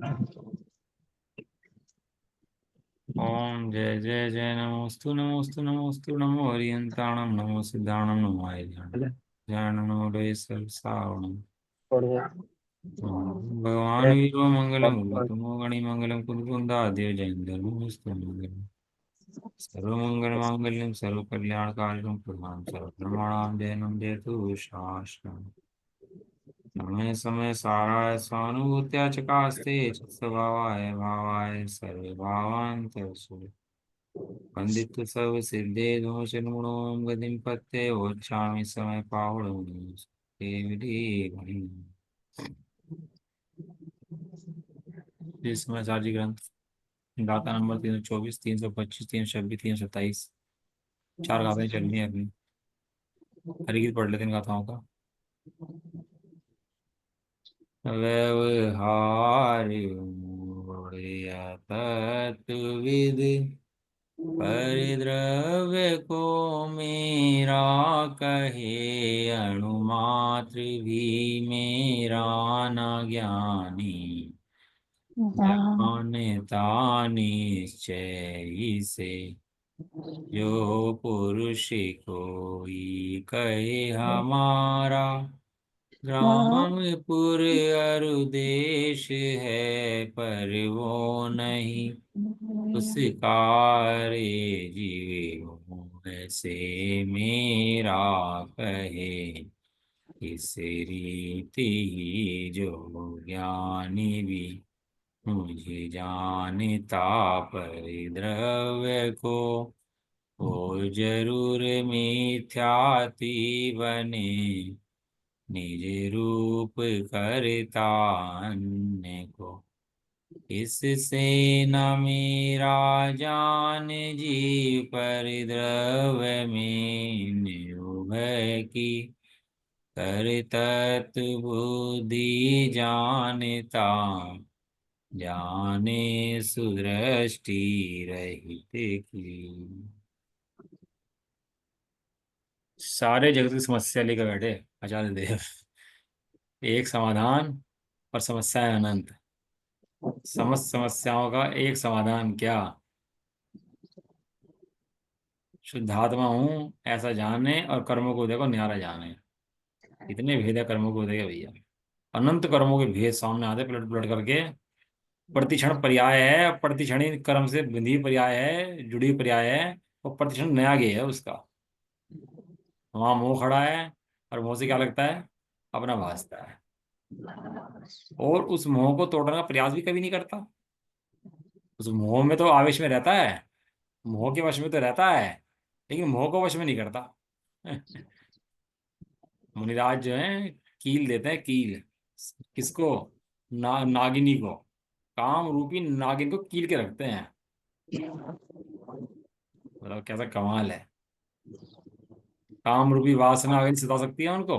ओम जय जय जय नमोस्तु नमोस्तु नमोस्तु नमो हरियंताणम नमो सिद्धाणम नमो आयजाणम जय नमो रे सावणम। बढ़िया। भगवान वीरो मंगलम तमो गणि मंगलम कुंदादेव जयंदर नमोस्तु मंगलम सर्वमंगल मांगल्यम सर्व कल्याणकारिणम प्रधान सर्वधर्माणाम जयनम जयतु शास्त्रम समय समय साराय स्वानुभूत्या चकास्ते स्वभावाय भावाय सर्वे भावांतरसु वंदित सर्व सिद्धे दोषन गुणों गतिम पत्ते वोच्छामि समय पावड़ो समाचार जी ग्रंथ गाथा नंबर 324 325 326 327 चार गाथाएं चलनी है अपनी। हरिगीत पढ़ लेते हैं इन गाथाओं का। व्यवहार तत्विद परिद्रव्य को मेरा कहे अणुमात्र भी मेरा न ज्ञानी ज्ञानता निश्चय से जो पुरुष कोई कहे हमारा ग्रामपुर अरु देश है पर वो नहीं उस कार्य जीवे हो ऐसे मेरा कहे इस रीति ही जो ज्ञानी भी मुझे जानता परिद्रव्य को वो जरूर मिथ्याति बने निज रूप करता अन्य को इससे न मेरा जान जीव परिद्रव्य में निर्भय की कर तत्बुद्धि जानता जाने सुदृष्टि रहित की। सारे जगत की समस्या लेकर बैठे आचार्य देव। एक समाधान और समस्याएं अनंत। समस्त समस्याओं का एक समाधान क्या? शुद्धात्मा हूं ऐसा जाने और कर्मों को देखो न्यारा जाने। इतने भेद है कर्मों को देखे भैया। अनंत कर्मों के भेद सामने आते पलट पलट करके। प्रतिक्षण पर्याय है, प्रतिक्षणी कर्म से बंधी पर्याय है, जुड़ी पर्याय है, और प्रतिक्षण नया गेय है उसका। वहां मोह खड़ा है और मोह से क्या लगता है? अपना भासता है, और उस मोह को तोड़ने का प्रयास भी कभी नहीं करता। उस मोह में तो आवेश में रहता है, मोह के वश में तो रहता है, लेकिन मोह को वश में नहीं करता। मुनिराज जो है कील देते हैं, कील किसको? नागिनी को। काम रूपी नागिन को कील के रखते हैं। मतलब कैसा कमाल है। काम रूपी वासना अगर सता सकती है उनको,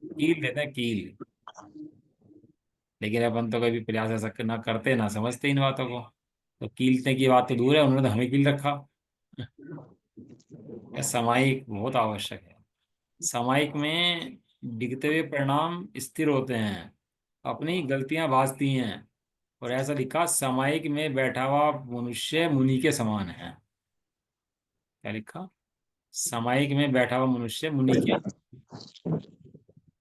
कील देते हैं कील। लेकिन अपन तो कभी प्रयास ऐसा ना करते ना समझते इन बातों को। तो कीलने की बात तो दूर है, उन्होंने तो हमें कील रखा। यह सामायिक बहुत आवश्यक है। सामायिक में डिगते हुए परिणाम स्थिर होते हैं, अपनी गलतियां भासती हैं। और ऐसा लिखा, सामायिक में बैठा हुआ मनुष्य मुनि के समान है। क्या लिखा? सामायिक में बैठा हुआ मनुष्य मुनि के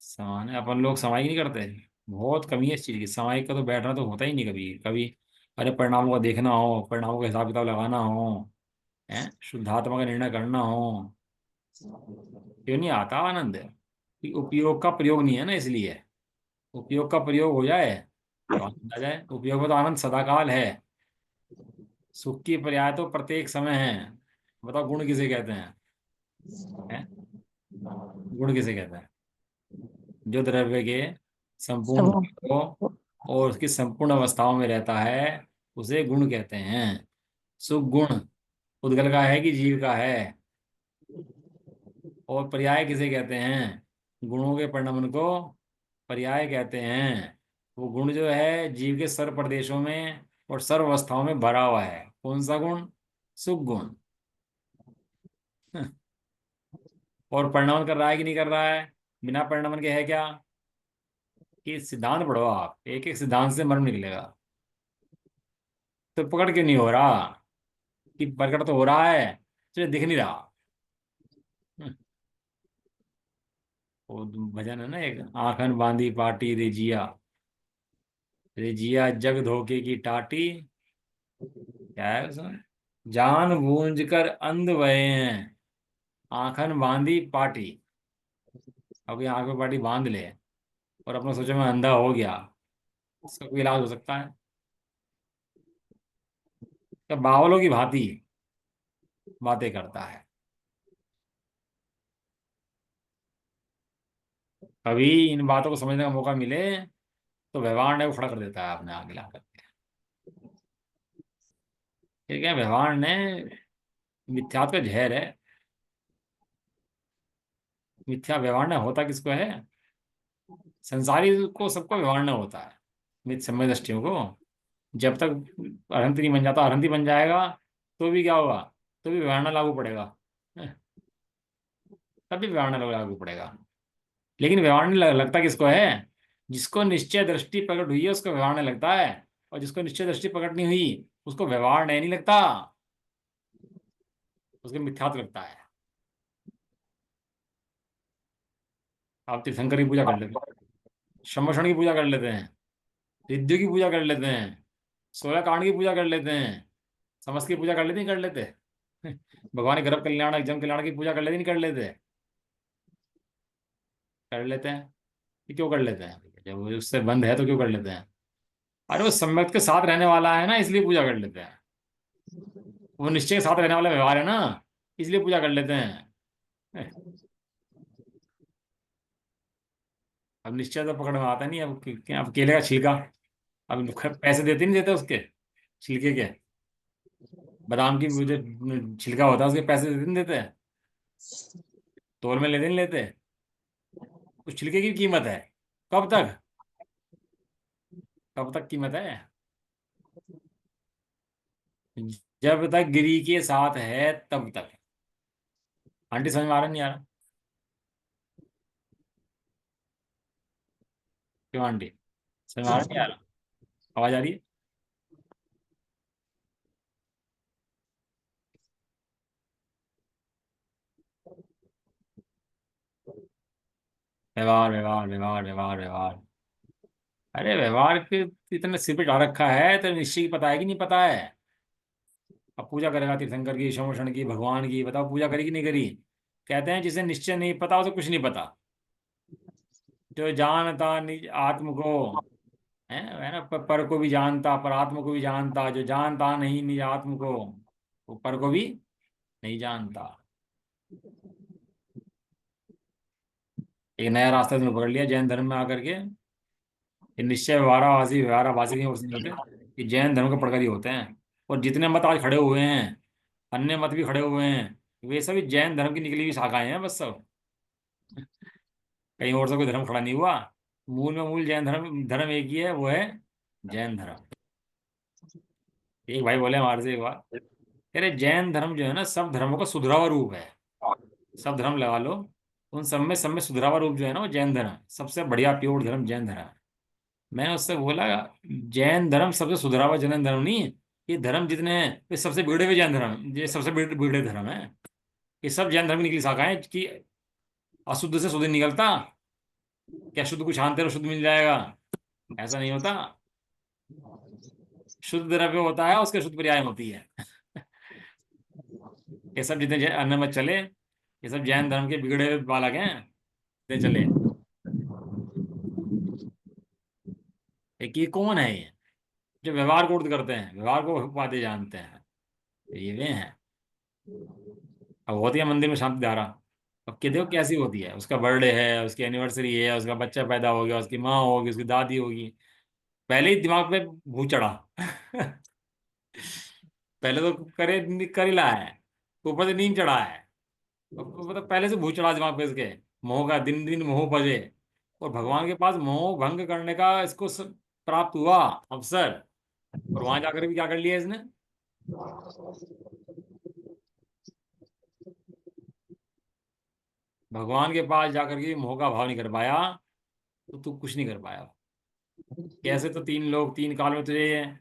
समान है। अपन लोग सामायिक नहीं करते, बहुत कमी है इस चीज की। सामायिक का तो बैठना तो होता ही नहीं कभी कभी। अरे परिणामों का देखना हो, परिणामों का हिसाब किताब लगाना हो, है शुद्धात्मा का निर्णय करना हो, क्यों नहीं आता आनंद? कि उपयोग का प्रयोग नहीं है ना, इसलिए। उपयोग का प्रयोग हो जाए तो आनंद आ जाए। उपयोग में तो आनंद सदाकाल है। सुख की पर्याय तो प्रत्येक समय है। बताओ गुण किसे कहते हैं? हैं? गुण किसे कहते हैं? जो द्रव्य के संपूर्ण को और उसकी संपूर्ण अवस्थाओं में रहता है, उसे गुण कहते हैं। सुख गुण उद्गल का है कि जीव का है? और पर्याय किसे कहते हैं? गुणों के परिणमन को पर्याय कहते हैं। वो गुण जो है जीव के सर्व प्रदेशों में और सर्व अवस्थाओं में भरा हुआ है। कौन सा गुण? सुख गुण। और परिणमन कर रहा है कि नहीं कर रहा है? बिना परिणमन के है क्या? कि सिद्धांत पढ़ो आप, एक एक सिद्धांत से मर्म निकलेगा। तो पकड़ क्यों नहीं हो रहा? कि प्रकट तो हो रहा है, तुझे दिख नहीं रहा। हम्म, वो भजन है ना एक, आंखन बांधी पाटी रे जिया जग धोखे की टाटी। क्या है उसमें? जान बूझ कर अंध भये हैं, आंखन बांधी पाटी। अब ये आंख में पाटी बांध ले और अपना सोचे मैं अंधा हो गया, इसका कोई इलाज हो सकता है क्या? बावलों की भांति बातें करता है। कभी इन बातों को समझने का मौका मिले तो व्यवहार ने वो खड़ा कर देता है अपने आगे ला करके। ठीक है, व्यवहार ने मिथ्यात्व का जहर है। मिथ्या व्यवहार ने होता किसको है? संसारी को, सबको व्यवहार न होता है, मिथ समय दृष्टियों को। जब तक अरहंत नहीं बन जाता, अरहंत ही बन जाएगा तो भी क्या होगा? तो भी व्यवहार लागू पड़ेगा। तब भी व्यवहार लागू पड़ेगा। लेकिन व्यवहार लगता किसको है? जिसको निश्चय दृष्टि प्रकट हुई है उसको व्यवहार लगता है। और जिसको निश्चय दृष्टि प्रकट नहीं हुई उसको व्यवहार नहीं लगता, उसको मिथ्यात्व लगता है। आप तीर्थंकर की पूजा कर लेते हैं, शमशण की पूजा कर लेते हैं, रिद्धियों की पूजा कर लेते हैं, 16 कांड की पूजा कर लेते हैं, समस्त की पूजा कर लेते, नहीं कर लेते? भगवान गर्भ कल्याण जन कल्याण की पूजा कर लेते, नहीं कर लेते? कर लेते हैं। ये क्यों कर लेते हैं? जब वो उससे बंद है तो क्यों कर लेते हैं? अरे वो सम्यक के साथ रहने वाला है ना, इसलिए पूजा कर लेते हैं। वो निश्चय के साथ रहने वाला व्यवहार है ना, इसलिए पूजा कर लेते हैं। अब निश्चय तो पकड़ में आता नहीं। अब अब केले का छिलका, अब पैसे देते नहीं देते उसके छिलके के? बादाम की मुझे छिलका होता है उसके पैसे देते नहीं देते? तोल में लेते नहीं लेते? उस छिलके की कीमत है। कब तक? कब तक कीमत है? जब तक गिरी के साथ है तब तक। आंटी समझ में आ रहा नहीं आ रहा? क्यों आंटी? समझ में आ रहा नहीं आ रहा? आवाज आ रही है? व्यवहार व्यवहार व्यवहार व्यवहार व्यवहार। अरे व्यवहार के इतने सिर पे चढ़ा रखा है तो निश्चय की पता है कि नहीं पता है? अब पूजा करेगा तीर्थंकर की, शमोषण की, भगवान की, बताओ पूजा करी कि नहीं करी? कहते हैं जिसे निश्चय नहीं पता उसे कुछ नहीं पता। जो जानता निज आत्म को, है ना, पर को भी जानता, पर आत्म को भी जानता, जो जानता नहीं निज आत्म को, वो पर को भी नहीं जानता। एक नया रास्ता तुमने पकड़ लिया जैन धर्म में आकर के। ये निश्चय व्यवहाराभासी व्यवहाराभासी नहीं होते, ये जैन धर्म के पढ़कर ही होते हैं। और जितने मत आज खड़े हुए हैं, अन्य मत भी खड़े हुए हैं, वे सभी जैन धर्म की निकली हुई शाखाएं हैं बस सब। कहीं और से कोई धर्म खड़ा नहीं हुआ। मूल में मूल जैन धर्म, धर्म एक ही है, वो है जैन धर्म। एक भाई बोले हमारे से एक बार, कह रहे जैन धर्म जो है ना सब धर्मों का सुधरा हुआ रूप है। सब धर्म लगा लो, उन सब में सुधरा हुआ रूप जो है ना वो जैन धर्म है। सबसे बढ़िया प्योर धर्म जैन धर्म है। मैंने उससे बोला, जैन धर्म सबसे सुधरा हुआ जैन धर्म नहीं है। ये धर्म जितने हैं ये सबसे बिगड़े हुए जैन धर्म, ये सबसे बिगड़े धर्म है। ये सब जैन धर्म की निकली शाखाएं कि अशुद्ध से शुद्ध निकलता। क्या शुद्ध को छानते रहो शुद्ध मिल जाएगा? ऐसा नहीं होता। शुद्ध द्रव्य होता है, उसके शुद्ध पर्याय होती है। ये सब जितने अन्न मत चले, ये सब जैन धर्म के बिगड़े हुए बालक हैं, जितने चले। एक ये कौन है ये जो व्यवहार को उर्द करते हैं, व्यवहार को बातें जानते हैं? ये वे हैं। अब होती है मंदिर में शांति धारा। अब के देखो कैसी होती है, उसका बर्थडे है, उसकी एनिवर्सरी है, उसका बच्चा पैदा हो गया, उसकी माँ होगी, उसकी दादी होगी, पहले ही दिमाग पे भूत चढ़ा। पहले तो कर ही रहा है, ऊपर से नींद चढ़ा है। मतलब पहले से भूत चढ़ा दिमाग पे इसके, मोह का दिन दिन मोह भजे। और भगवान के पास मोह भंग करने का इसको प्राप्त हुआ अवसर। और वहां जाकर भी क्या कर लिया इसने? भगवान के पास जाकर के मोह का भाव नहीं कर पाया तो तू कुछ नहीं कर पाया। कैसे? तो तीन लोग तीन काल में तुझे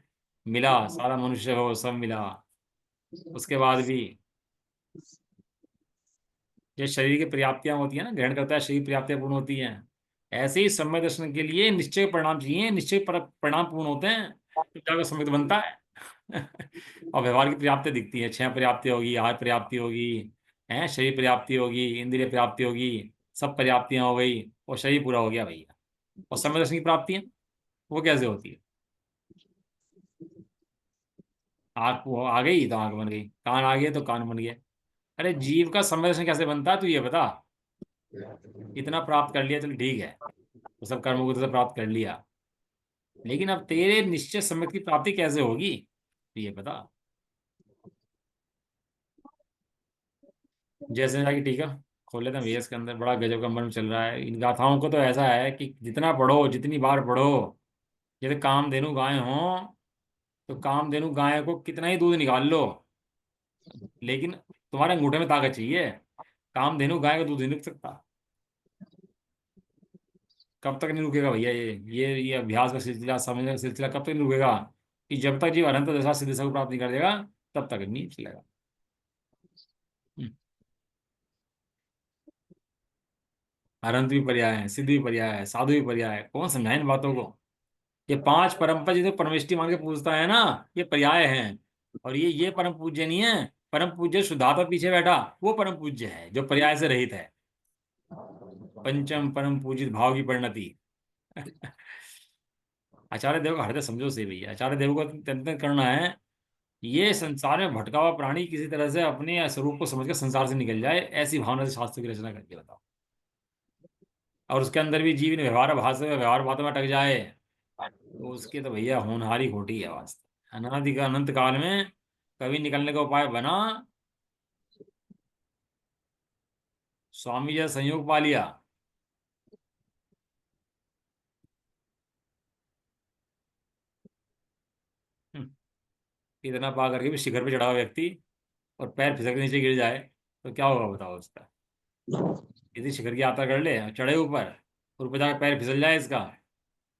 मिला, सारा मनुष्य हो सब मिला, उसके बाद भी ये शरीर की पर्याप्तियां होती है ना, ग्रहण करता है, शरीर पर्याप्तियां पूर्ण होती हैं। ऐसे ही सम्यक दर्शन के लिए निश्चय परिणाम चाहिए, निश्चय परिणाम पूर्ण होते हैं तो जाकर सम्यक बनता है। और व्यवहार की पर्याप्ति दिखती है, छह पर्याप्ति होगी, आहार पर्याप्ति होगी, है शरीर पर्याप्ति होगी, इंद्रिय पर्याप्ति होगी, सब पर्याप्तियां हो गई, और शरीर पूरा हो गया भैया। और सम्यक दर्शन की प्राप्ति है, वो कैसे होती है? आँख वो आ गई तो आँख बन गई, कान आ गए तो कान बन गए। अरे जीव का सम्यक दर्शन कैसे बनता है तू ये बता। इतना प्राप्त कर लिया, चल ठीक है, तो सब कर्मों को तो प्राप्त कर लिया, लेकिन अब तेरे निश्चय सम्यक की प्राप्ति कैसे होगी तो ये बता। जैसे जाके टीका खोल लेते हैं भैया, इसके अंदर बड़ा गजब का मर्म चल रहा है इन गाथाओं को। तो ऐसा है कि जितना पढ़ो, जितनी बार पढ़ो, जैसे कामधेनु गाय हो, तो कामधेनु गाय को कितना ही दूध निकाल लो, लेकिन तुम्हारे अंगूठे में ताकत चाहिए। कामधेनु गाय का दूध नहीं रुक सकता। कब तक नहीं रुकेगा भैया ये अभ्यास का सिलसिला, समझने का सिलसिला कब तक नहीं रुकेगा? कि जब तक जीव अनंत दशा सिद्धि को प्राप्त नहीं कर देगा, तब तक नहीं चलेगा। हम्म, अनंत भी पर्याय है, सिद्ध भी पर्याय है, साधु भी पर्याय है, कौन समझाए इन बातों को? ये पांच परंपरा जिसे परमेष्टि मान के पूजता है ना, ये पर्याय हैं। और ये परम पूज्य नहीं है। परम पूज्य शुद्धात्मा पीछे बैठा, वो परम पूज्य है जो पर्याय से रहित है। पंचम परम पूजित भाव की परिणति। आचार्य देव का हृदय समझो से भैया, आचार्य देव को चिंतन करना है। ये संसार में भटका हुआ प्राणी किसी तरह से अपने स्वरूप को समझकर संसार से निकल जाए, ऐसी भावना से शास्त्र की रचना करके बताओ। और उसके अंदर भी जीव ने व्यवहार भाषा में, व्यवहार बातों में अटक जाए, तो उसके तो भैया होनहारी खोटी है वास्तव। अनादि का अनंत काल में कभी निकलने का उपाय बना, स्वामी जी संयोग पा लिया। हम्म, इतना पा करके भी शिखर पे चढ़ा हुआ व्यक्ति और पैर फिसक के नीचे गिर जाए तो क्या होगा बताओ उसका? यदि शिखर की यात्रा कर ले और चढ़े ऊपर, और ऊपर जाकर पैर फिसल जाए इसका,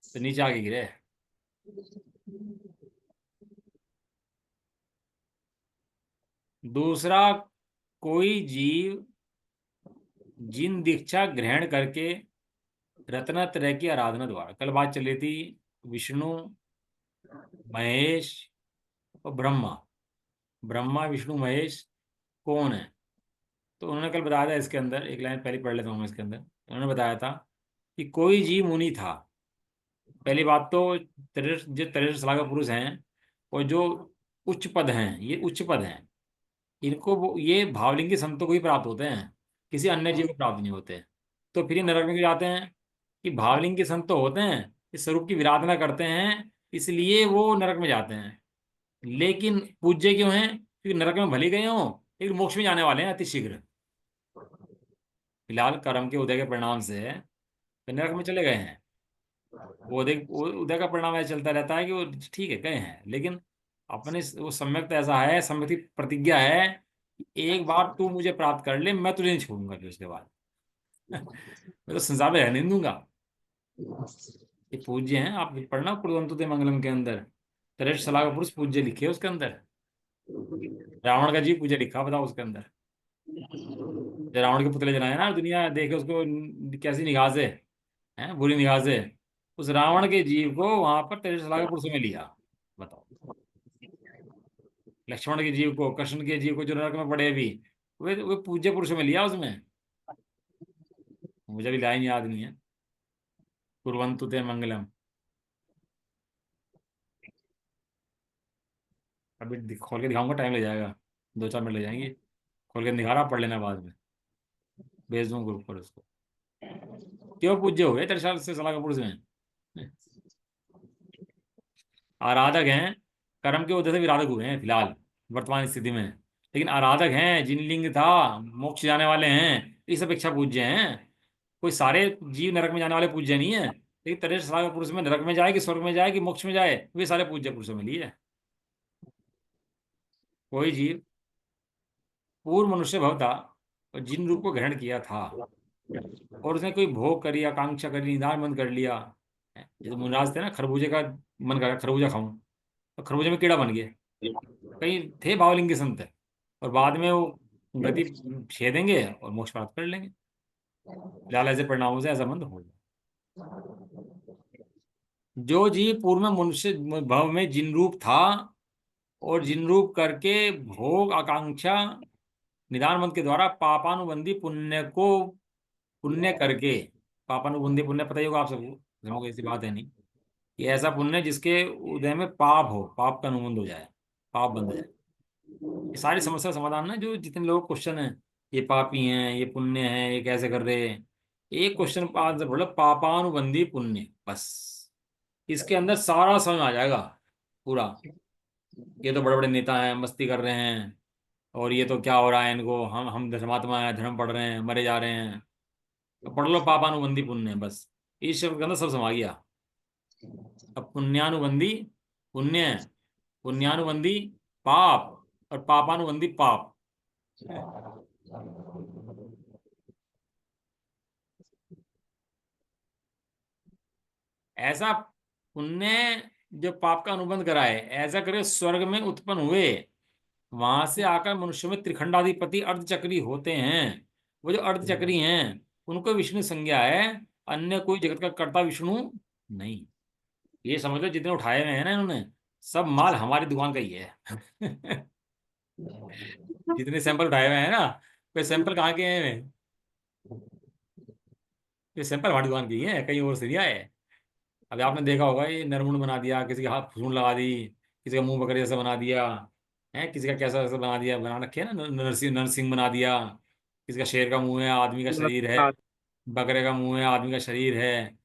तो नीचे आके गिरे। दूसरा, कोई जीव जिन दीक्षा ग्रहण करके रत्नत्रय की आराधना द्वारा, कल बात चली थी, विष्णु, महेश और ब्रह्मा। ब्रह्मा विष्णु महेश कौन है? तो उन्होंने कल बताया था, इसके अंदर एक लाइन पहले पढ़ लेता हूँ मैं इसके अंदर। उन्होंने बताया था कि कोई जीव मुनि था। पहली बात तो जो 63 साल का पुरुष हैं, और जो उच्च पद हैं, ये उच्च पद हैं, इनको ये भावलिंगी संतों को ही प्राप्त होते हैं, किसी अन्य जीव को प्राप्त नहीं होते। तो फिर ये नरक में क्यों जाते हैं? कि भावलिंगी संत तो होते हैं, इस स्वरूप की विराधना करते हैं, इसलिए वो नरक में जाते हैं। लेकिन पूज्य क्यों हैं? क्योंकि नरक में भले गए हों, लेकिन मोक्ष में जाने वाले हैं अति शीघ्र। फिलहाल कर्म के उदय के परिणाम से वे नरक में चले गए हैं। वो उदय उदय का परिणाम ऐसा चलता रहता है कि वो ठीक है गए हैं, लेकिन अपने वो सम्यक तो ऐसा है, सम्यक की प्रतिज्ञा है कि एक बार तू मुझे प्राप्त कर ले, मैं तुझे नहीं छोड़ूंगा फिर उसके बाद। मैं तो संसार में रहने नहीं दूंगा। ये पूज्य हैं, आप पढ़ना कुरवंतु ते मंगलम के अंदर, त्रेष्ठ सलाह का पुरुष पूज्य लिखे है उसके अंदर। रावण का जीव पूज्य लिखा, बताओ उसके अंदर। जो रावण के पुतले जलाए ना, दुनिया देखे उसको कैसी निगाह से, है बुरी निगाह से। उस रावण के जीव को वहां पर 63 सलाह के पुरुष में लिया, बताओ। लक्ष्मण के जीव को, कृष्ण के जीव को जो नरक में पड़े अभी, वे पूज्य पुरुष में लिया उसमें। मुझे भी लाइन याद नहीं है। कुर्वन्तु ते मंगलम। अभी खोल के दिखाऊंगा, टाइम लग जाएगा, 2-4 मिनट लग जाएंगे। खोल के दिखा रहा, पढ़ लेना बाद में, भेज दूंगा ग्रुप पर उसको। क्यों पूज्य हो गए 63 से सलाह के पुरुष में? आराधक हैं, कर्म के उदय से विराधक हुए हैं फिलहाल वर्तमान स्थिति में, लेकिन आराधक हैं, जिन लिंग था, मोक्ष जाने वाले हैं, इस अपेक्षा पूज्य हैं। कोई सारे जीव नरक में जाने वाले पूज्य नहीं है, लेकिन 63 साल के पुरुष में नरक में जाए कि स्वर्ग में जाए कि मोक्ष में जाए, वे सारे पूज्य पुरुषों में लिए। कोई जीव पूर्व मनुष्य भव था और जिन रूप को ग्रहण किया था, और उसने कोई भोग करी, आकांक्षा करी, निदान मन कर लिया। जैसे मुनराज थे ना, खरबूजे का मन करा खरबूजा खाऊं, तो खरबूजे में कीड़ा बन गए। कई थे भावलिंगी संत, और बाद में वो गति छेदेंगे और मोक्ष प्राप्त कर लेंगे। फिलहाल ऐसे परिणामों से ऐसा बंद हो जाए। जो जीव पूर्व में मनुष्य भव में जिन रूप था, और जिन रूप करके भोग आकांक्षा निदान मंत्र के द्वारा पापानुबंधी पुण्य को पुण्य करके, पापानुबंधी पुण्य पता ही होगा आप सबको, इसमें कोई ऐसी बात है नहीं। ये ऐसा पुण्य जिसके उदय में पाप हो, पाप का अनुबंध हो जाए, पाप बंध जाए। ये सारी समस्या का समाधान ना, जो जितने लोग क्वेश्चन है, ये पापी हैं, ये पुण्य है, ये कैसे कर रहे हैं, एक क्वेश्चन का आंसर बोलो, पापानुबंधी पुण्य, बस इसके अंदर सारा समझ आ जाएगा पूरा। ये तो बड़े बड़े नेता हैं, मस्ती कर रहे हैं, और ये तो क्या हो रहा है इनको, हम धर्मात्मा है, धर्म पढ़ रहे हैं, मरे जा रहे हैं। तो पढ़ लो पापानुबंधी पुण्य, बस इस शब्द के अंदर सब समा गया। अब पुण्यानुबंधी पुण्य, पुण्यानुबंधी पाप, और पापानुबंधी पाप। ऐसा पुण्य जो पाप का अनुबंध कराए, ऐसा करे स्वर्ग में उत्पन्न हुए, वहां से आकर मनुष्य में त्रिखंडाधिपति अर्धचक्री होते हैं। वो जो अर्धचक्री हैं, उनको विष्णु संज्ञा है, अन्य कोई जगत का कर्ता विष्णु नहीं। ये समझ लो जितने उठाए हुए हैं ना इन्होंने, सब माल हमारी दुकान का ही है। जितने सैंपल उठाए हुए हैं ना, कोई सैंपल कहाँ के हैं, ये सैंपल हमारी दुकान के ही है, कहीं और से नहीं आए। अभी आपने देखा होगा, ये नरमुंड बना दिया, किसी के हाथ फूंड लगा दी, किसी का मुंह बकरे जैसा बना दिया है, किसी का कैसा कैसा बना दिया, बना रखे है ना, नरसिंह नरसिंह बना दिया। किसी का शेर का मुंह है, आदमी का शरीर है, बकरे का मुंह है, आदमी का शरीर है।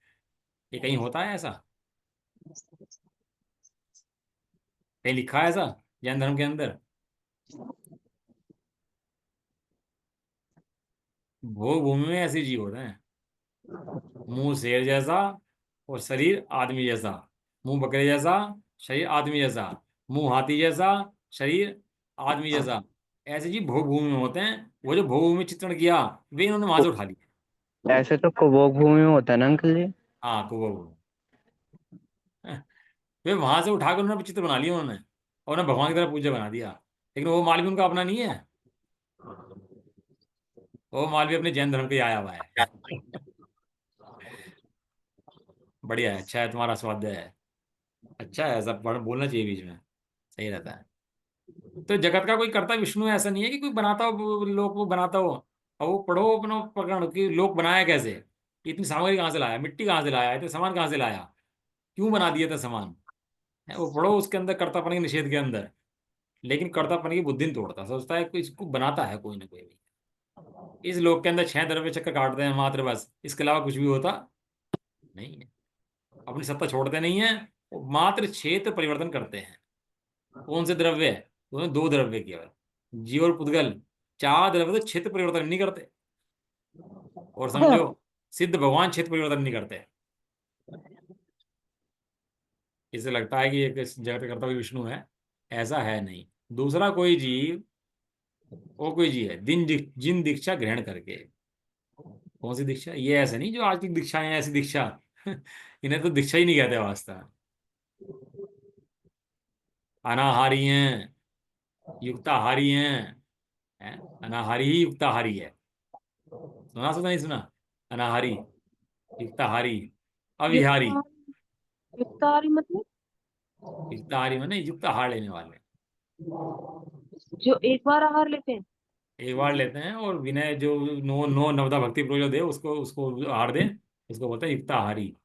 ये कहीं होता है ऐसा? कहीं लिखा है ऐसा जैन धर्म के अंदर? भोग भूमि में ऐसे जीव होते हैं, मुंह शेर जैसा और शरीर आदमी जैसा, मुंह बकरे जैसा, शरीर आदमी जैसा, मुंह हाथी जैसा, शरीर आदमी जैसा। ऐसे जी भोग भूमि में होते हैं। वो जो भोग भूमि में चित्रण किया, वे इन्होंने वहां से उठा लिया। ऐसे तो कुबोक भूमि में होता है ना अंकल जी। हाँ, को वो वे वहां से उठाकर उन्होंने चित्र बना लिया उन्होंने, और उन्हें भगवान की तरह पूजा बना दिया। लेकिन वो माल भी उनका अपना नहीं है, वो माल भी अपने जैन धर्म के ही आया हुआ है। बढ़िया है, अच्छा है, तुम्हारा स्वाध्याय है। अच्छा है, सब बोलना चाहिए बीच में, सही रहता है। तो जगत का कोई कर्ता विष्णु है, ऐसा नहीं है कि कोई बनाता हो, लोक वो बनाता हो। और वो पढ़ो अपना प्रकरण कि लोक बनाया कैसे, इतनी सामग्री कहाँ से लाया, मिट्टी कहाँ से लाया, इतने सामान कहाँ से लाया, क्यों बना दिया था सामान, है वो पढ़ो उसके अंदर कर्तापन के निषेध के अंदर। लेकिन कर्तापन की बुद्धि नहीं तोड़ता, सोचता है कोई इसको बनाता है कोई ना कोई भी। इस लोक के अंदर 6 द्रव्य चक्कर काटते हैं मात्र, बस इसके अलावा कुछ भी होता नहीं है। अपनी सत्ता छोड़ते नहीं है, वो मात्र क्षेत्र परिवर्तन करते हैं। कौन से द्रव्य है? उन्होंने 2 द्रव्य केवल, जीव और पुद्गल। 4 द्रव्य तो क्षेत्र परिवर्तन नहीं करते। और समझो, सिद्ध भगवान क्षेत्र परिवर्तन नहीं करते। इसे लगता है कि एक जगत करता हुआ विष्णु है, ऐसा है नहीं। दूसरा कोई जीव, वो कोई जीव है जिन दीक्षा ग्रहण करके। कौन सी दीक्षा? ये ऐसा नहीं जो आज की दीक्षाएं हैं, ऐसी दीक्षा। इन्हें तो दीक्षा ही नहीं कहते वास्तव में। अनाहारी हैं, युक्ताहारी हैं? अनाहारी ही युक्ताहारी है। सुना नहीं सुना? अनाहारी, युक्ताहारी, अविहारी। युक्ता युक्ताहारी मतलब? युक्ताहारी माने युक्त आहार लेने वाले। जो एक बार आहार लेते हैं? एक बार लेते हैं, और विनय जो नो नो नवदा भक्ति प्रयोग दे, उसको उसको आहार दे, उसको बोलते हैं युक्ताहारी।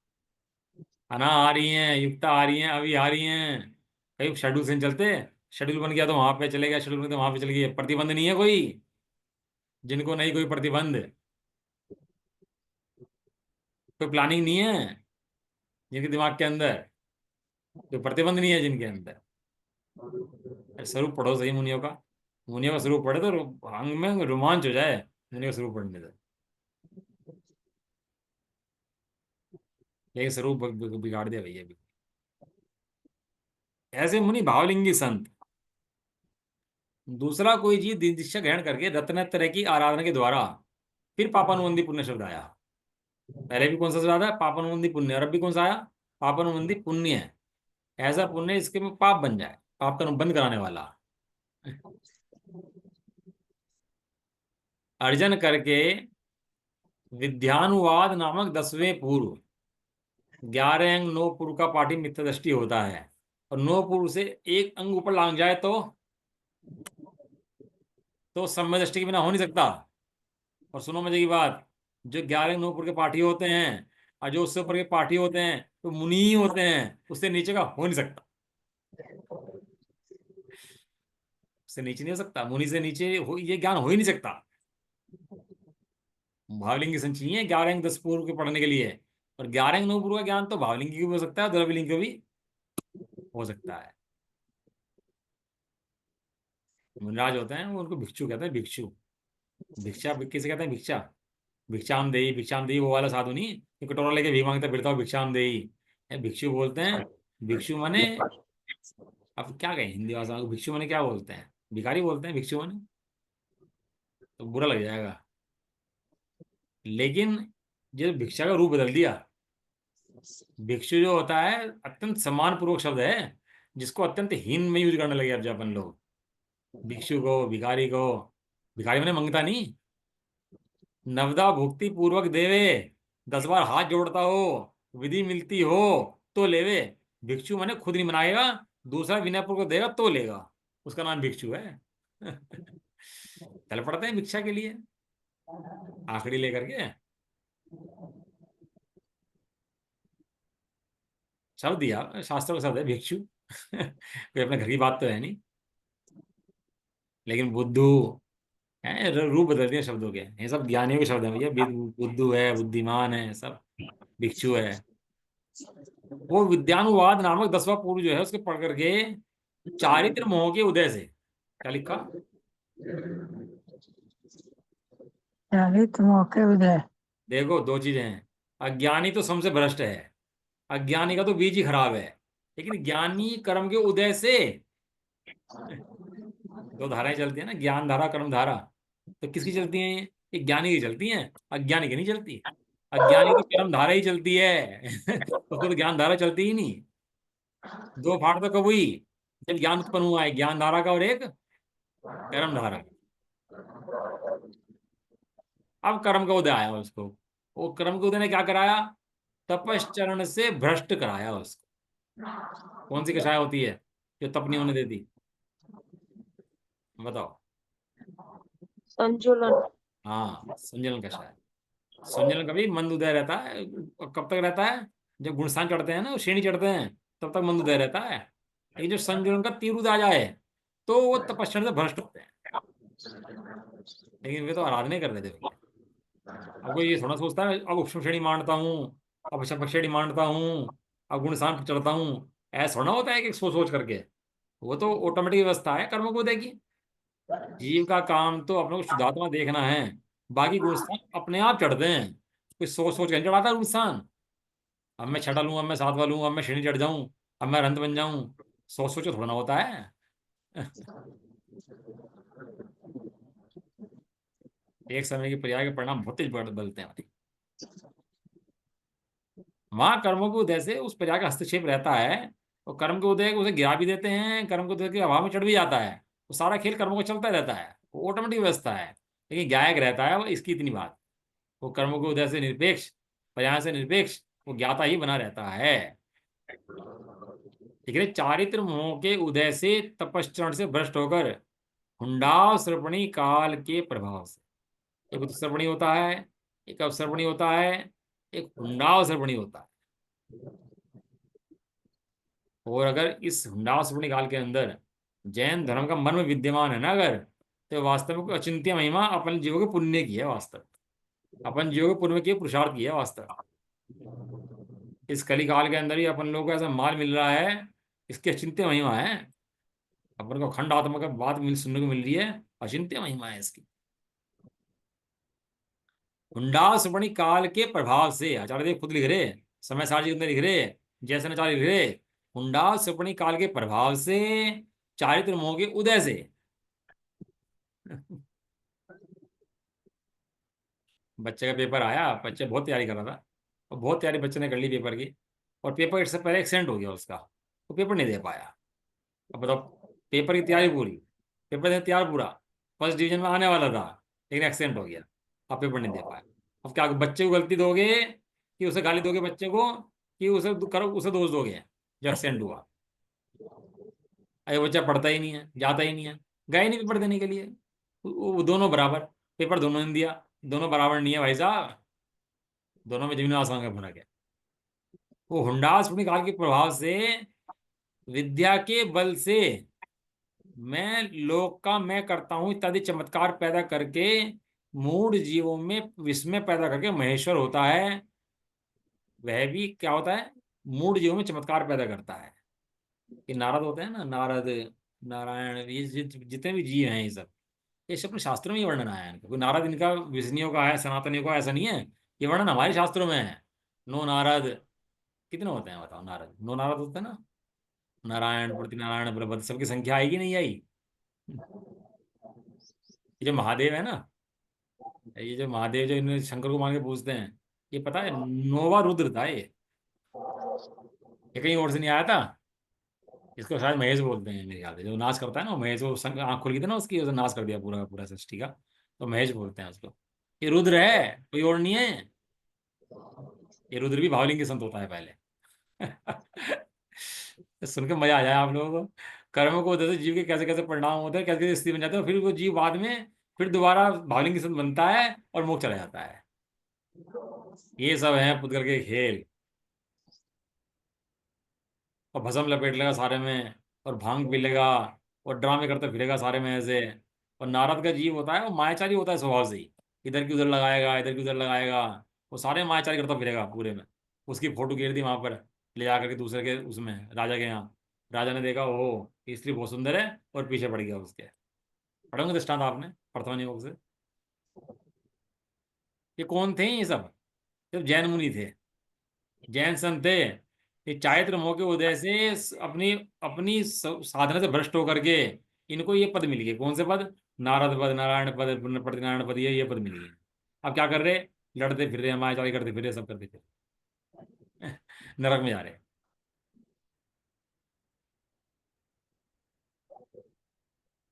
अनाहारी हैं, युक्ताहारी हैं, अविहारी हैं। कई शेड्यूल से नहीं चलते। शेड्यूल बन गया तो वहां पे चले गया, शेड्यूल बन गया तो वहां पे चले गए, प्रतिबंध नहीं है कोई। जिनको नहीं कोई प्रतिबंध, कोई प्लानिंग नहीं है जिनके दिमाग के अंदर, कोई प्रतिबंध नहीं है जिनके अंदर। अरे स्वरूप पढ़ो सही मुनियों का। मुनियों का स्वरूप पढ़े तो अंग में रोमांच हो जाए, मुनियों का स्वरूप पढ़ने से। लेकिन स्वरूप बिगाड़ दिया भैया भी। ऐसे मुनि भावलिंगी संत। दूसरा कोई जीव दीक्षा ग्रहण करके रत्नत्रय की आराधना के द्वारा, फिर पापानुबंधी पुण्य शब्द आया। पहले भी कौन सा शब्द आया? पापानुबंधी पुण्य। और अब भी कौन सा आया? पापानुबंधी पुण्य। ऐसा पुण्य इसके में पाप बन जाए, पाप कर्म बंद कराने वाला। अर्जन करके विद्यानुवाद नामक 10वें पूर्व, 11 अंग 9 पूर्व का पाठी मिथ्या दृष्टि होता है, और 9 पूर्व से एक अंग ऊपर लांग जाए तो सम्यक दृष्टि के बिना हो नहीं सकता। और सुनो मजे की बात, जो 11 अंग 9 पूर्व के पाठी होते हैं और जो उससे ऊपर के पाठी होते हैं तो मुनि ही होते हैं, उससे नीचे का हो नहीं सकता। उससे नीचे नहीं हो सकता, मुनि से नीचे ये ज्ञान हो ही नहीं सकता। भावलिंग की संचयी है 11 अंग 10 पूर्व के पढ़ने के लिए, और 11 अंग 9 पूर्व का ज्ञान तो भावलिंग की भी हो सकता है, द्रव्यलिंग का भी हो सकता है। मुनिराज होते हैं वो, उनको भिक्षु कहते हैं, भिक्षु। भिक्षा किसे कहते हैं? भिक्षा, भिक्षाम देही वो वाला साधु नहीं कि कटोरा लेके भीख मांगता फिरता हो, भिक्षाम देही। ये भिक्षु बोलते हैं। भिक्षु माने, अब क्या कहें हिंदी भाषा में, भिक्षु माने क्या बोलते हैं? भिखारी बोलते हैं भिक्षु माने, तो बुरा लग जाएगा। लेकिन ये भिक्षा का रूप बदल दिया। भिक्षु जो होता है अत्यंत सम्मान पूर्वक शब्द है, जिसको अत्यंत हीन में यूज करने लगे अब जापन लोग। भिक्षु को, भिखारी को, भिखारी मैंने मंगता नहीं, नवदा भुक्ति पूर्वक देवे, 10 बार हाथ जोड़ता हो, विधि मिलती हो तो लेवे। भिक्षु माने खुद नहीं बनाएगा, दूसरा विनय पूर्वक देगा तो लेगा, उसका नाम भिक्षु है। चल पड़ते हैं भिक्षा के लिए आखड़ी लेकर के। शब्द दिया शास्त्रों का शब्द है भिक्षु। कोई अपने घर की बात तो है नहीं। लेकिन बुद्धू है, रूप बदल दिए शब्दों के, ये सब ज्ञानियों के शब्द हैं भैया। बुद्धू है, बुद्धिमान है, सब भिक्षु है। वो विद्यानुवाद नामक 10वां पूर्व जो है उसके पढ़ करके चारित्र मोह के उदय से, क्या लिखा? चारित्र मौके उदय। देखो दो चीजें हैं, अज्ञानी तो सबसे भ्रष्ट है, अज्ञानी का तो बीज ही खराब है। लेकिन ज्ञानी कर्म के उदय से, दो धाराएं चलती है ना, ज्ञान धारा कर्म धारा, तो किसकी चलती हैं ये ज्ञानी की चलती हैं, अज्ञानी की नहीं चलती। अज्ञानी की तो कर्म धारा ही चलती है। उसको तो ज्ञान धारा चलती ही नहीं। दो फाड़ तो कब हुई? जब ज्ञान उत्पन्न हुआ है, ज्ञान धारा का और एक कर्म धारा का। अब कर्म का उदय आया उसको, वो कर्म के उदय ने क्या कराया? तपश्चरण से भ्रष्ट कराया उसको। कौन सी कषाय होती है जो तप नहीं होने देती? बताओ। संतुलन। हाँ, संजलन कषाय। संजलन कभी मंद उदय रहता है, और कब तक रहता है? जब गुणस्थान चढ़ते हैं ना, श्रेणी चढ़ते हैं, तब तक मंद उदय रहता है। लेकिन जो संजलन का तीर उदय आ जाए तो वो तपश्चरण से भ्रष्ट होते हैं। लेकिन वे तो आराधना ही कर रहे थे भैया। अब कोई ये थोड़ा सोचता है अब उपशम श्रेणी मानता हूँ, अब शपथ श्रेणी मानता हूँ, अब गुणस्थान पर चढ़ता हूँ, ऐसा थोड़ा होता है कि सोच सोच करके। वो तो ऑटोमेटिक व्यवस्था है कर्मों को देगी। जीव का काम तो अपने को शुद्धात्मा देखना है, बाकी गुणस्थान अपने आप चढ़ते हैं। कोई सोच सोच कर नहीं चढ़ाता गुणस्थान। अब मैं छठा लूँ, अब मैं सातवां लूँ, अब मैं श्रेणी चढ़ जाऊँ, अब मैं अरहंत बन जाऊँ, सोच सोच के थोड़ा ना होता है। एक समय की पर्याय के परिणाम बहुत तेज बदलते हैं भाई। वहां कर्मों के उदय से उस पर्याय का हस्तक्षेप रहता है, और कर्म के उदय को उसे गिरा भी देते हैं, कर्म के उदय के अभाव में चढ़ भी जाता है। वो सारा खेल कर्मों को चलता रहता है, वो ऑटोमेटिक व्यवस्था है। लेकिन गायक रहता है वो, इसकी इतनी बात, वो कर्मों के उदय से निरपेक्ष, पर्याय से निरपेक्ष, वो ज्ञाता ही बना रहता है। ठीक है, चारित्र मोह के उदय से तपश्चरण से भ्रष्ट होकर हुंडाव श्रवणी काल के प्रभाव से, एक तो श्रवणी होता है, एक अवसर्वणी होता है, एक हुंडाव श्रवणी होता है। और अगर इस हुंडाव श्रवणी काल के अंदर जैन धर्म का मर्म विद्यमान है ना अगर, तो वास्तव में कोई अचिंत्य महिमा अपन जीवों के पुण्य की है वास्तव, अपन जीवों के पुण्य के पुरुषार्थ की है वास्तव। इस कली काल के अंदर ही अपन लोगों को ऐसा माल मिल रहा है, इसकी अचिंत्य महिमा है। अपन को अखंड आत्मा का बात सुनने को मिल रही है, अचिंत्य महिमा है इसकी। हुंडा श्रवणी काल के प्रभाव से, आचार्य देव खुद लिख रहे, समय सार जी के अंदर लिख रहे, जैसे आचार्य लिख रहे, हुंडा श्रवणी काल के प्रभाव से, चारित्र मोह के उदय से। बच्चे का पेपर आया, बच्चे बहुत तैयारी कर रहा था, और बहुत तैयारी बच्चे ने कर ली पेपर की, और पेपर से पहले एक्सीडेंट हो गया उसका। वो पेपर नहीं दे पाया। अब बताओ, पेपर की तैयारी पूरी, पेपर ने तैयार पूरा, फर्स्ट डिवीजन में आने वाला था, लेकिन एक्सीडेंट हो गया, अब पेपर नहीं दे पाया। अब क्या बच्चे को गलती दोगे, कि उसे गाली दोगे बच्चे को, कि उसे करो उसे दोष दोगे जो एक्सीडेंट हुआ? अरे बच्चा पढ़ता ही नहीं है, जाता ही नहीं है, गए ही नहीं पेपर देने के लिए। वो दोनों बराबर, पेपर दोनों ने दिया, दोनों बराबर नहीं है भाई साहब, दोनों में जमीन आसमान का फर्क है। वो हुंडास काल के प्रभाव से, विद्या के बल से, मैं लोक का मैं करता हूं इत्यादि चमत्कार पैदा करके, मूढ़ जीवों में विस्मय पैदा करके महेश्वर होता है। वह भी क्या होता है, मूढ़ जीवों में चमत्कार पैदा करता है। ये नारद होते हैं ना, नारद, नारायण, ये जितने भी जीव हैं ये सब अपने शास्त्रों में ही वर्णन आया है इनका। कोई नारद इनका विष्णुओं का है, सनातनियों का ऐसा नहीं है, ये वर्णन हमारे शास्त्रों में है। नो नारद, कितने होते हैं बताओ नारद, नो नारद होते हैं ना, नारायण प्रति नारायण बलभद्र, सबकी संख्या आएगी नहीं आई? ये जो महादेव है ना, ये जो महादेव जो इन्हें शंकर को मान के पूछते हैं, ये पता है नोवा रुद्र था ये कहीं और से नहीं आया था। इसको शायद महेश बोलते हैं मेरे ख्याल से, जो नाश करता है ना वो महेश, वो आँख खुल गई थी ना उसकी, उसने नाश कर दिया पूरा का पूरा सृष्टि का, तो महेश बोलते हैं उसको। ये रुद्र है, कोई और नहीं है। ये रुद्र भी भावलिंग के संत होता है पहले। सुन के मजा आ जाए आप लोगों को। कर्मों को जैसे जीव के कैसे कैसे परिणाम होते हैं, कैसे कैसे स्थिति बन जाते हैं, फिर वो जीव बाद में फिर दोबारा भावलिंग के संत बनता है और मोक्ष चला जाता है। ये सब है पुद्गल के खेल। और भस्म लपेट लेगा सारे में, और भांग पी लेगा, और ड्रामे करते फिरेगा सारे में ऐसे। और नारद का जीव होता है वो मायाचारी होता है स्वभाव से ही, इधर की उधर लगाएगा, इधर की उधर लगाएगा, वो सारे मायाचारी करता फिरेगा पूरे में। उसकी फोटो गिर दी वहां पर, ले जाकर के दूसरे के उसमें, राजा के यहाँ। राजा ने देखा ओ ये स्त्री बहुत सुंदर है, और पीछे पड़ गया उसके। पढ़ोगे दृष्टांत आपने प्रथमा नियोग से? ये कौन थे ये सब? जब जैन मुनि थे, जैन संत थे, ये चारित्र मोह के उदय से अपनी अपनी साधना से भ्रष्ट होकर के इनको ये पद मिल गए। कौन से पद? नारद पद, नारायण पद, प्रतिनारायण पद, ये पद मिल गए। अब क्या कर रहे? लड़ते फिर रहे, मायाचारी करते फिर रहे, सब करते फिर नरक में जा रहे।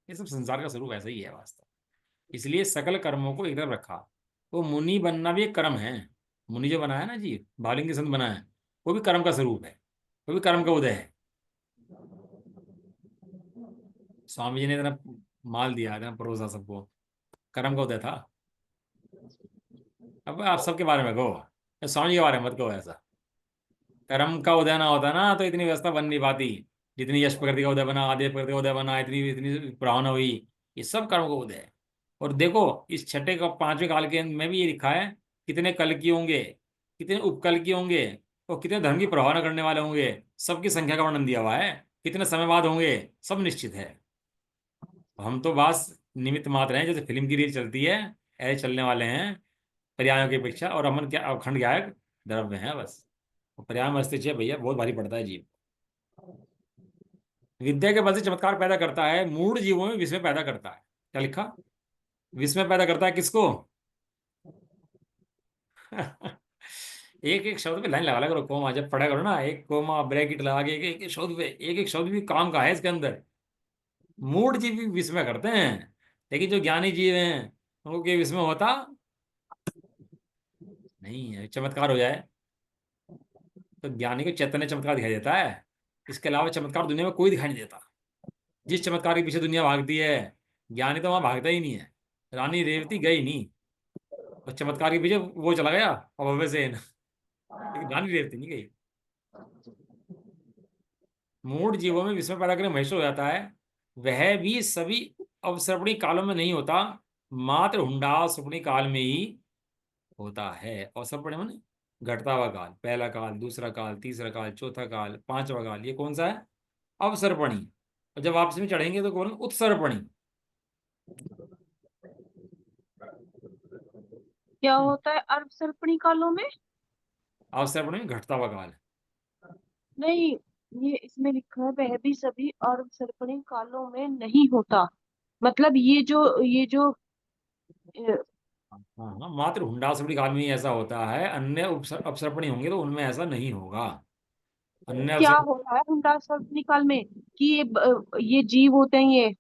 ये सब संसार का स्वरूप ऐसा ही है वास्तव। इसलिए सकल कर्मों को एक तरफ रखा। वो मुनि बनना भी एक कर्म है। मुनि जो बना है ना जी, बालिंग संत बना है, वो भी कर्म का स्वरूप है, वो भी कर्म का उदय है। स्वामी जी ने इतना माल दिया, इतना परोसा सबको, कर्म का उदय था। अब आप सबके बारे में कहो, स्वामी जी के बारे में मत कहो ऐसा। कर्म का उदय ना होता ना तो इतनी व्यवस्था बन नहीं पाती। जितनी यश प्रकृति का उदय बना, आदि प्रकृति का उदय बना, इतनी इतनी प्रावना हुई, ये सब कर्म का उदय है। और देखो इस छठे का पांचवें काल के अंत में भी ये लिखा है, कितने कल की होंगे, कितने उपकल की होंगे, और कितने धर्म की प्रभावना करने वाले होंगे, सबकी संख्या का वर्णन दिया हुआ है। कितने समय बाद होंगे, सब निश्चित है। हम तो बस निमित्त मात्र हैं, जैसे फिल्म की रील चलती है ऐसे चलने वाले हैं पर्यायों की अपेक्षा। और अमन क्या अखंड गायक द्रव्य हैं बस। और पर्याय में अस्तित्व है भैया, बहुत भारी पड़ता है जीव। विद्या के बल से चमत्कार पैदा करता है, मूढ़ जीवों में विस्मय पैदा करता है। क्या लिखा? विस्मय पैदा करता है किसको? एक एक शब्द पे लाइन लगा करो, कोमा जब पढ़ा करो ना, एक कोमा ब्रैकेट लगा के एक एक शब्द पे, एक एक शब्द भी काम का है इसके अंदर। मूढ़ जीव भी विस्मय करते हैं, लेकिन जो ज्ञानी जीव हैं उनको क्या विस्मय होता नहीं है। चमत्कार हो जाए तो ज्ञानी को चैतन्य चमत्कार दिखाई देता है, इसके अलावा चमत्कार दुनिया में कोई दिखाई नहीं देता। जिस चमत्कार के पीछे दुनिया भागती है, ज्ञानी तो वहां भागता ही नहीं है। रानी रेवती गई नहीं, और चमत्कार के पीछे वो चला गया अभव्य सेन, लेकिन रानी रेवती नहीं गई। मूढ़ जीवों में विस्मय पैदा करके महेश्वर हो जाता है। वह भी सभी अवसर्पणी कालों में नहीं होता, मात्र हुंडासर्पणी काल में ही होता है। अवसर्पणी माने घटता हुआ काल, पहला काल, दूसरा काल, तीसरा काल, चौथा काल, पांचवा काल, ये कौन सा है? अवसर्पणी। और जब वापस में चढ़ेंगे तो बोलेंगे उत्सर्पणी। क्या होता है अर्ध सर्पणी कालों में? अवसर्पणी में घटता हुआ काल। नहीं, ये इसमें लिखा है वह भी सभी अर्ध सर्पणी कालों में नहीं होता। मतलब ये जो हाँ हाँ, मात्र हुंडासुरी काल में ही ऐसा होता है, अन्य अपसर्पणी होंगे तो उनमें ऐसा नहीं होगा। अन्य क्या अवसर, हो रहा है हुंडा सब निकाल में, कि ये जीव होते हैं ये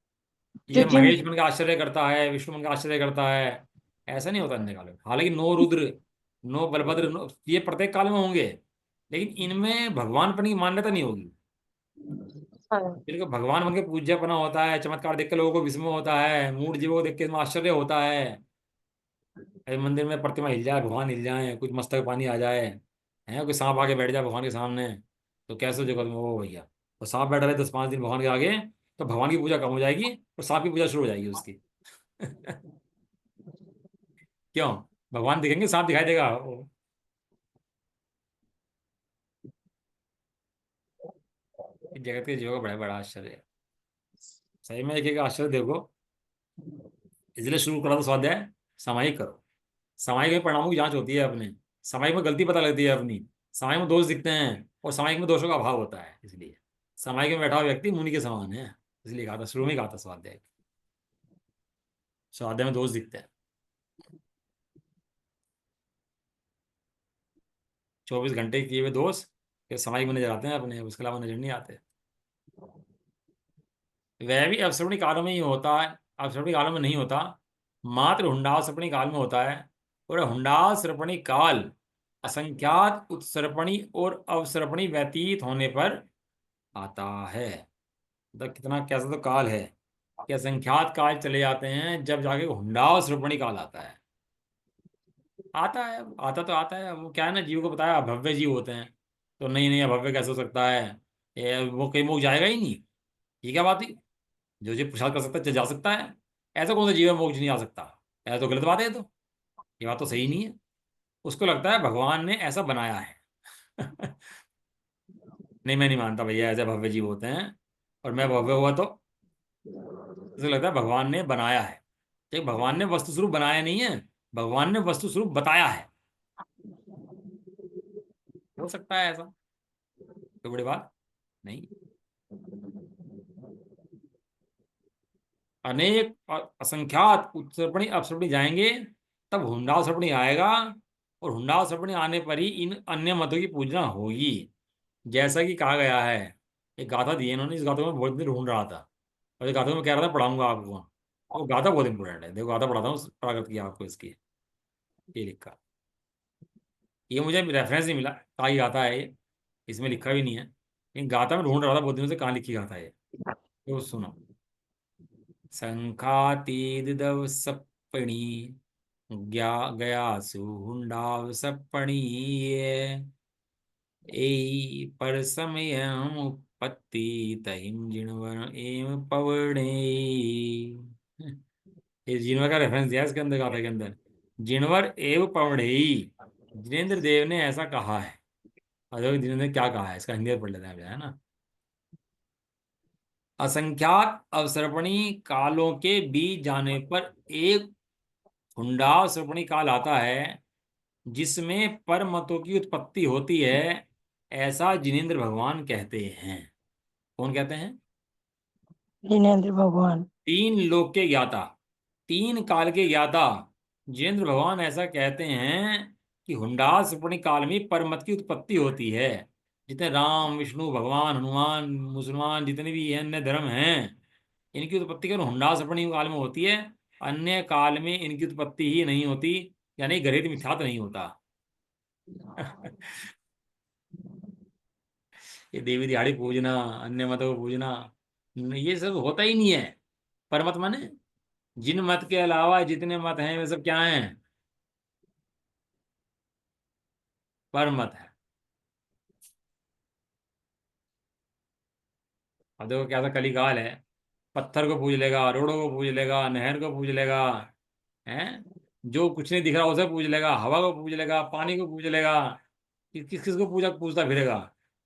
जो ये जिन। महेश मन का आश्चर्य करता है, विष्णु मन का आश्चर्य करता है, ऐसा नहीं होता अन्य काल में। हालांकि no Rudra, no Balabhadra, no, ये प्रत्येक काल में होंगे, लेकिन इनमें भगवान पर की मान्यता नहीं होगी। हाँ। जिनको भगवान बन के पूज्यपना होता है, चमत्कार देख के लोगों को विस्मय होता है, मूड जीवों को देख के इतना आश्चर्य होता है, अरे मंदिर में प्रतिमा हिल जाए, भगवान हिल जाए, कुछ मस्तक पानी आ जाए, है कोई सांप आके बैठ जाए भगवान के सामने, तो कैसे जगत में वो भैया, तो सांप बैठ रहे 10-5 दिन भगवान के आगे, तो भगवान की पूजा कम हो जाएगी और सांप की पूजा शुरू हो जाएगी उसकी। क्यों? भगवान दिखेंगे सांप दिखाई देगा इस जगत के जीवों का बड़ा बड़ा आश्चर्य है। सही में एक एक आश्चर्य देखो, इसलिए शुरू करा तो स्वाध्याय सामायिक करो। सामायिक में परिणामों की जांच होती है अपने, सामायिक में गलती पता लगती है अपनी, सामायिक में दोष दिखते हैं और सामायिक में दोषों का अभाव होता है। इसलिए सामायिक में बैठा हुआ व्यक्ति मुनि के समान है, इसलिए कहा था शुरू में ही, कहा था स्वाध्याय, स्वाध्याय में दोष दिखते हैं। 24 घंटे किए हुए दोष फिर सामायिक में नजर आते हैं अपने, उसके अलावा नजर नहीं आते। वह भी अवसर्पणी कालों में ही होता है, अवसर्पणी कालों में नहीं होता, मात्र हुंडाल सर्पणी काल में होता है। और हुंडाल सर्पणी काल असंख्यात उत्सर्पणी और अवसर्पणी व्यतीत होने पर आता है। मतलब कितना कैसा तो काल है कि असंख्यात काल चले जाते हैं, जब जाके हुंडाल सर्पणी काल आता है। आता है, आता तो आता है, वो क्या है ना, जीव को बताया अभव्य जीव होते हैं, तो नहीं नहीं अभव्य कैसे हो सकता है, वो कहीं मोक्ष जाएगा ही नहीं, ये क्या बात है, जो जो प्रसाद कर सकता है जा सकता है, ऐसा कौन सा जीव है मोक्ष नहीं आ सकता, ऐसा तो गलत बात है, तो ये बात तो सही नहीं है। उसको लगता है भगवान ने ऐसा बनाया है। नहीं मैं नहीं मानता भैया ऐसे भव्य जीव होते हैं, और मैं भव्य हुआ तो उसे लगता है भगवान ने बनाया है। एक भगवान ने वस्तु स्वरूप बनाया नहीं है, भगवान ने वस्तु स्वरूप बताया है। हो सकता है ऐसा, कोई बड़ी बात नहीं। अनेक असंख्यात उत्सर्पणी अपसर्पणी जाएंगे, तब हुंडाल सर्पणी आएगा, और हुंडाल सर्पणी आने पर ही इन अन्य मतों की पूजना होगी। जैसा कि कहा गया है, एक गाथा दी है इन्होंने, इस गाथा को मैं बहुत दिन ढूंढ रहा था, और इस गाथा को मैं कह रहा था पढ़ाऊंगा आपको। वो गाथा बहुत इंपॉर्टेंट है, देखो गाथा पढ़ाता हूँ प्रागत की आपको इसकी। ये लिखा, ये मुझे रेफरेंस नहीं मिला कहाँ की गाथा है ये, इसमें लिखा भी नहीं है, लेकिन गाथा में ढूंढ रहा था बहुत दिनों से, कहाँ लिखी गाथा है ये। तो सुनो, संखातीदव सप्पणी ज्ञा गया सुहुंडाव सप्पणी ए पर समयम उत्पत्ति तहिम जिणवर एम पवणे। ये जिनवर का रेफरेंस दिया इसके अंदर, गाथा के अंदर, जिणवर एव पवणेई, जिनेन्द्र देव ने ऐसा कहा है। और देखो जिनेन्द्र ने क्या कहा है, इसका हिंदी में पढ़ लेते हैं है ना। असंख्यात अवसर्पणी कालों के बीत जाने पर एक हुंडा सर्पणी काल आता है, जिसमें परमतों की उत्पत्ति होती है, ऐसा जिनेन्द्र भगवान कहते हैं। कौन कहते हैं? जिनेन्द्र भगवान। 3 लोक के ज्ञाता, 3 काल के ज्ञाता जिनेन्द्र भगवान ऐसा कहते हैं कि हुंडा सर्पणी काल में परमत की उत्पत्ति होती है। जितने राम विष्णु भगवान हनुमान मुसलमान जितने भी अन्य धर्म हैं, इनकी उत्पत्ति केवल हुंडा सर्पणी काल में होती है, अन्य काल में इनकी उत्पत्ति ही नहीं होती, यानी गृहीत मिथ्यात्व नहीं होता। ये देवी दिहाड़ी पूजना, अन्य मतों को पूजना, ये सब होता ही नहीं है। परमत माने जिन मत के अलावा जितने मत हैं वे सब क्या हैं? परमत है। अब देखो क्या सा कलिकाल है, पत्थर को पूज लेगा, रोड़ों को पूज लेगा, नहर को पूज लेगा, हैं, जो कुछ नहीं दिख रहा उसे पूज लेगा, हवा को पूज लेगा, पानी को पूज लेगा, किस किस को पूजा पूजता फिरेगा।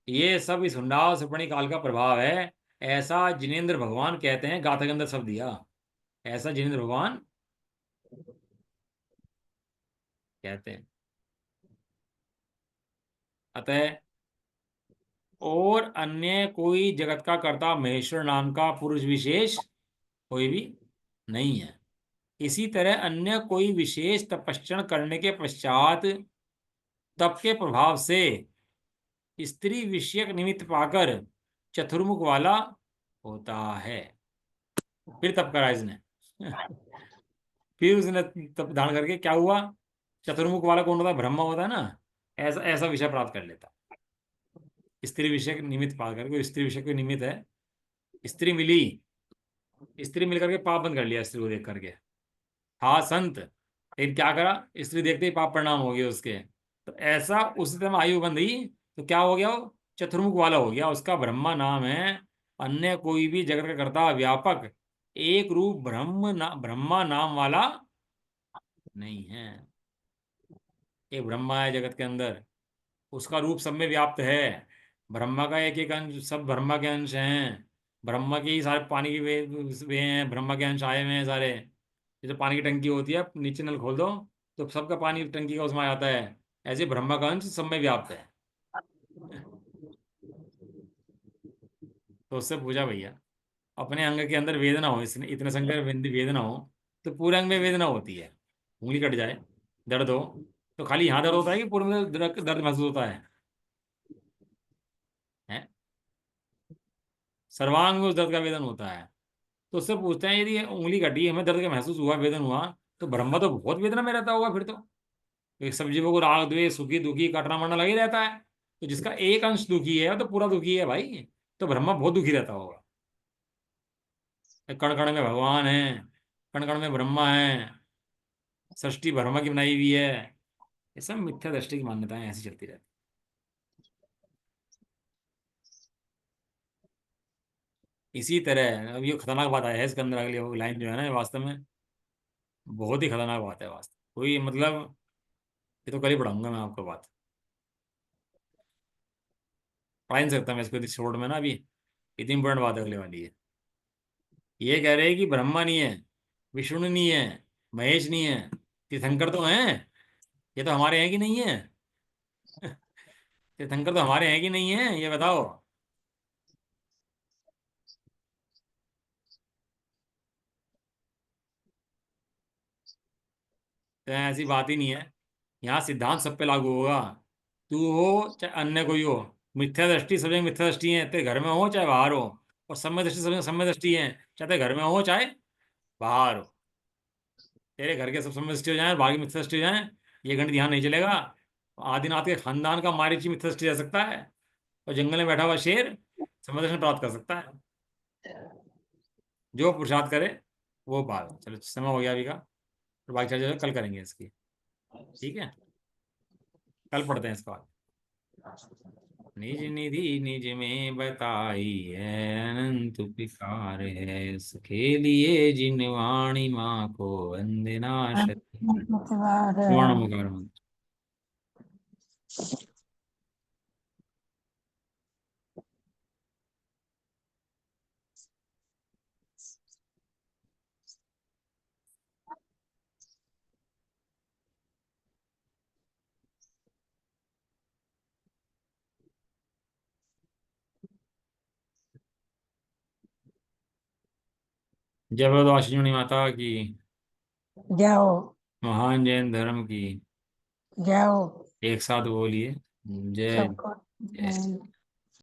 ये सब इस हुंडा सुपर्णी काल का प्रभाव है, ऐसा जिनेन्द्र भगवान कहते हैं, गाथा के अंदर सब दिया, ऐसा जिनेन्द्र भगवान कहते हैं। अतः और अन्य कोई जगत का कर्ता महेश्वर नाम का पुरुष विशेष कोई भी नहीं है। इसी तरह अन्य कोई विशेष तपस्या करने के पश्चात तप के प्रभाव से स्त्री विषयक निमित्त पाकर चतुर्मुख वाला होता है। फिर तप करा इसने। फिर उसने तप धारण करके क्या हुआ, चतुर्मुख वाला कौन होता है, ब्रह्मा होता है ना, ऐसा ऐसा विषय प्राप्त कर लेता। स्त्री विषय के निमित्त पाकर, कोई स्त्री विषय कोई निमित्त है, स्त्री मिली, स्त्री मिल करके पाप बंद कर लिया स्त्री को देख करके। हाँ संत, लेकिन क्या करा, स्त्री देखते ही पाप परिणाम हो गए उसके। तो ऐसा उसी समय आयु बंधी, तो क्या हो गया वो, चतुर्मुख वाला हो गया, उसका ब्रह्मा नाम है। अन्य कोई भी जगत का कर्ता व्यापक एक रूप ब्रह्मा नाम वाला नहीं है। एक ब्रह्मा है जगत के अंदर, उसका रूप सब में व्याप्त है। ब्रह्मा का एक एक अंश, सब ब्रह्मा के अंश हैं। ब्रह्मा के ही सारे पानी के वे हैं, ब्रह्मा के अंश आए हुए हैं सारे। जैसे पानी की टंकी होती है, नीचे नल खोल दो तो सबका पानी टंकी का उसमें आ जाता है। ऐसे ब्रह्मा का अंश सब में व्याप्त है। तो उससे पूछा भैया, अपने अंग के अंदर वेदना हो, इसने इतने संख्या में वेदना हो, तो पूरे अंग में वेदना होती है। उंगली कट जाए, दर्द हो, तो खाली यहाँ दर्द होता है कि पूरे में दर्द दर्द महसूस होता है? सर्वांग में उस दर्द का वेदन होता है। तो उससे पूछते हैं, यदि उंगली कटी, हमें दर्द का महसूस हुआ, वेदन हुआ, तो ब्रह्मा तो बहुत वेदना में रहता होगा फिर तो। एक सब जीवों को राग द्वेष सुखी दुखी कटना मरना लगा ही रहता है। तो जिसका एक अंश दुखी है तो पूरा दुखी है भाई। तो ब्रह्मा बहुत दुखी रहता होगा। कण कण में भगवान है, कण कण में ब्रह्मा है, सृष्टि ब्रह्मा की बनाई हुई है। ये सब मिथ्या दृष्टि की मान्यताएं ऐसी चलती रहती। इसी तरह अब ये खतरनाक बात है इसके अंदर, अगली वो लाइन जो है ना, ये वास्तव में बहुत ही खतरनाक बात है वास्तव, कोई मतलब, ये तो कल ही पढ़ाऊंगा मैं आपको बात, पढ़ा ही नहीं सकता मैं इसको शॉर्ट में ना अभी। इतनी इंपॉर्टेंट बात अगले वाली है। ये कह रहे हैं कि ब्रह्मा नहीं है, विष्णु नहीं है, महेश नहीं है, तीर्थंकर तो हैं। ये तो हमारे हैं कि नहीं है? तीर्थंकर तो हमारे हैं कि नहीं है, ये बताओ। तो ऐसी बात ही नहीं है। यहाँ सिद्धांत सब पे लागू होगा। तू हो चाहे अन्य कोई हो, मिथ्या दृष्टि सब जगह मिथ्या दृष्टि है, तेरे घर में हो चाहे बाहर हो। और सम्य दृष्टि सब जगह सम्य दृष्टि है, चाहे तेरे घर में हो चाहे बाहर हो। तेरे घर के सब सम्य दृष्टि हो जाए, बाकी मिथ्या दृष्टि हो जाए, ये गणित ध्यान नहीं चलेगा। आदिनाथ के खानदान का मारीची मिथ्या दृष्टि रह सकता है, और जंगल में बैठा हुआ शेर सम्य दर्शन प्राप्त कर सकता है। जो पुरुषार्थ करे वो पार। चलो समय हो गया अभी का, तो बाकी चर्चा कल करेंगे इसकी। ठीक है, कल पढ़ते हैं इसका। निज निधि निज में बताई है, अनंत विकार है इसके लिए, जिन वाणी माँ को वंदना शत वर्ण मुकार मंत्र। जय बोलो अश्विनी माता की, जाओ महान जैन धर्म की। जाओ एक साथ बोलिए, जय सबको जय।